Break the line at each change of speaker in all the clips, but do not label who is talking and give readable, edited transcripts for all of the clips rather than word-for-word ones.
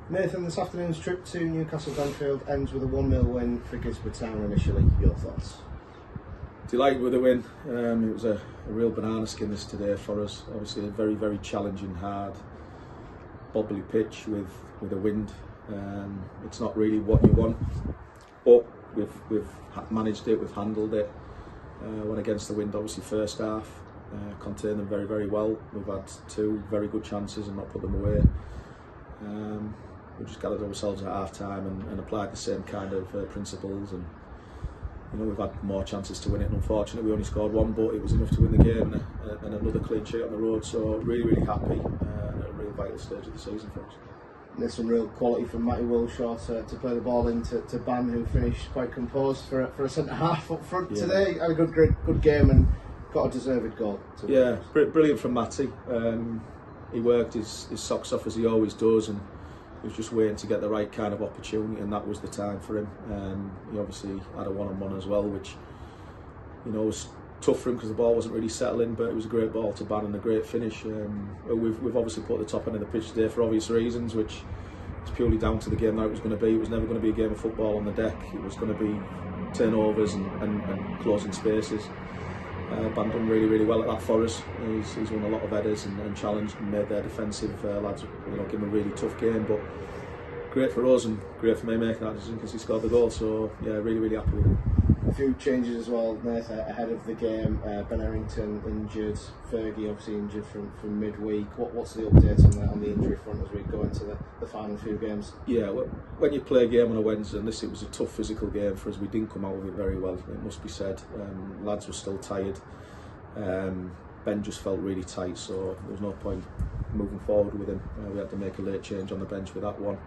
Nathan, this afternoon's trip to Newcastle Benfield ends with a 1-0 win for Guisborough Town initially. Your thoughts?
Delighted with the win. It was a real banana skin this today for us. Obviously a very, very challenging, hard, bobbly pitch with a wind. It's not really what you want, but we've managed it, we've handled it. Went against the wind obviously first half, contained them very, very well. We've had two very good chances and not put them away. We just gathered ourselves at half time and applied the same kind of principles, and you know, we've had more chances to win it, and unfortunately we only scored one, but it was enough to win the game, and another clean sheet on the road. So really, really happy at a real vital stage of the season for us.
And there's some real quality from Matty Wilshaw to play the ball into Ban, who finished quite composed for a centre half up front today. Had a good game and got a deserved goal.
Yeah, brilliant from Matty. He worked his socks off as he always does, and he was just waiting to get the right kind of opportunity, and that was the time for him. He obviously had a one-on-one as well, which was tough for him because the ball wasn't really settling, but it was a great ball to ban and a great finish. We've obviously put the top end of the pitch today for obvious reasons, which is purely down to the game that it was going to be. It was never going to be a game of football on the deck. It was going to be turnovers and closing spaces. Ban done really well at that for us. He's won a lot of headers and challenged and made their defensive lads give him a really tough game, but great for us and great for me making that decision because he scored the goal, so yeah, really happy with him.
A few changes as well, Nathan, ahead of the game. Ben Errington injured, Fergie obviously injured from midweek. What's the update on the injury front as we go into the final few games? Yeah,
when you play a game on a Wednesday, and it was a tough physical game for us, we didn't come out of it very well, it must be said. Lads were still tired. Ben just felt really tight, so there was no point moving forward with him. We had to make a late change on the bench with that one.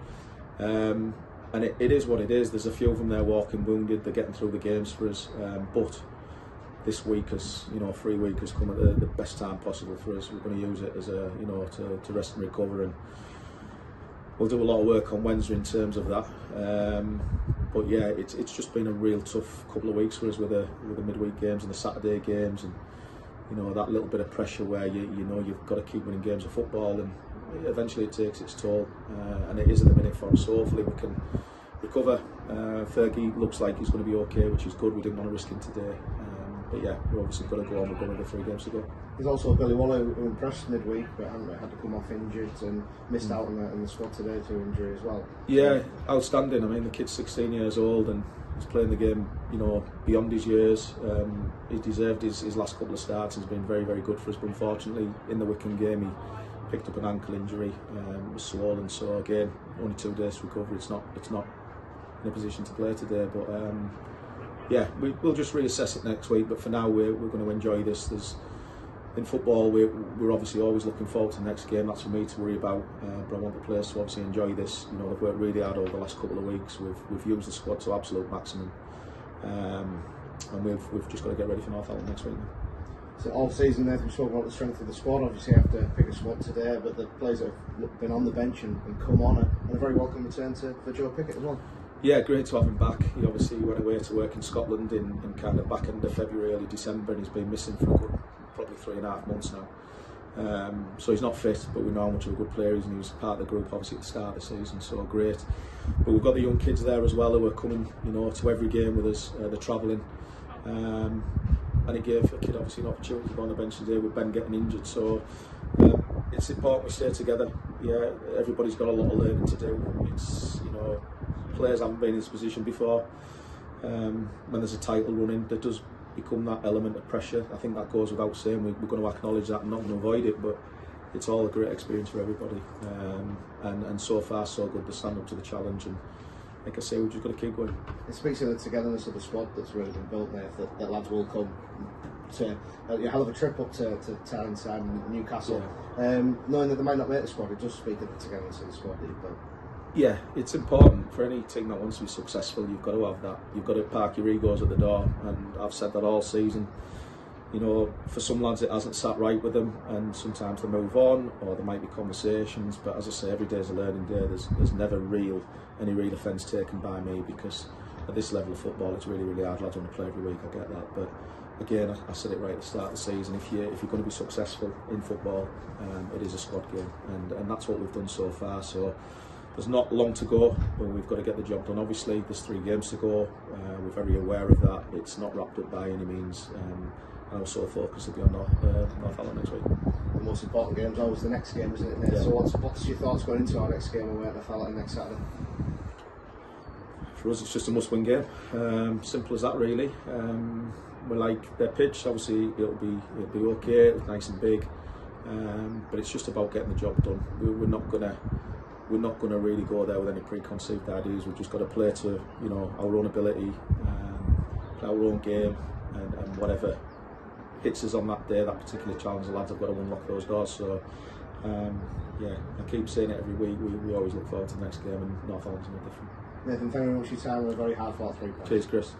And it is what it is. There's a few of them there walking wounded. They're getting through the games for us. But this week, free week has come at the best time possible for us. We're going to use it as to rest and recover, and we'll do a lot of work on Wednesday in terms of that. But yeah, it's just been a real tough couple of weeks for us with the midweek games and the Saturday games, and that little bit of pressure where you've got to keep winning games of football, and eventually it takes its toll, and it is at the minute for us, so hopefully we can recover. Fergie looks like he's going to be okay, which is good. We didn't want to risk him today, but yeah, we're obviously going to go on. We've got another 3 games to go.
There's also Billy Waller who impressed midweek but had to come off injured and missed out on the squad today to injury as well.
Yeah, outstanding. I mean, the kid's 16 years old and he's playing the game beyond his years. He deserved his last couple of starts. He's been very good for us, but unfortunately in the Wycombe game he picked up an ankle injury, was swollen, so again only 2 days to recover. It's not in a position to play today, but yeah, we'll just reassess it next week, but for now we're going to enjoy this. In football we're obviously always looking forward to the next game. That's for me to worry about, but I want the players to obviously enjoy this. They've worked really hard over the last couple of weeks. We've used the squad to absolute maximum, and we've just got to get ready for Northampton next week.
So all season, Nathan, we spoke about the strength of the squad. Obviously, you have to pick a squad today, but the players that have been on the bench and come on, and a very welcome return for Joe Pickett as well.
Yeah, great to have him back. He obviously went away to work in Scotland in kind of back end of February, early December, and he's been missing for a good probably 3.5 months now. So he's not fit, but we know how much of a good player he is, and he was part of the group obviously at the start of the season, so great. But we've got the young kids there as well who are coming to every game with us. They're travelling. And it gave a kid obviously an opportunity to go on the bench today with Ben getting injured, so it's important we stay together. Yeah, everybody's got a lot of learning to do. It's players haven't been in this position before. When there's a title running, there does become that element of pressure. I think that goes without saying. We're going to acknowledge that and not going to avoid it, but it's all a great experience for everybody. And so far so good to stand up to the challenge, and like I say, we've just got to keep going.
It speaks of the togetherness of the squad that's really been built there, that lads will come to a hell of a trip up to Tyneside and Newcastle. Yeah. Knowing that they might not make the squad, it does speak of the togetherness of the squad that you've built.
Yeah, it's important for any team that wants to be successful. You've got to have that. You've got to park your egos at the door, and I've said that all season. For some lads it hasn't sat right with them, and sometimes they move on, or there might be conversations, but as I say, every day is a learning day. There's never any real offence taken by me, because at this level of football it's really hard. Lads want to play every week, I get that, but again, I said it right at the start of the season, if you're going to be successful in football, it is a squad game, and that's what we've done so far. So there's not long to go, but we've got to get the job done. Obviously there's 3 games to go. We're very aware of that. It's not wrapped up by any means. And also focus to be on Northampton next week.
The most important game is always the next game, isn't it? Yeah. So what's your thoughts going into our next game away at Northampton next Saturday?
For us it's just a must-win game. Simple as that really. We like their pitch. Obviously it'll be okay. It's nice and big, but it's just about getting the job done. We're not gonna really go there with any preconceived ideas. We've just got to play to our own ability, play our own game, and whatever hits us on that day, that particular challenge, the lads have got to unlock those doors. So yeah, I keep saying it every week, we always look forward to the next game, and Northampton's no different.
Nathan, thank you very much for your time. We're very hard fought 3 points.
Cheers, Chris.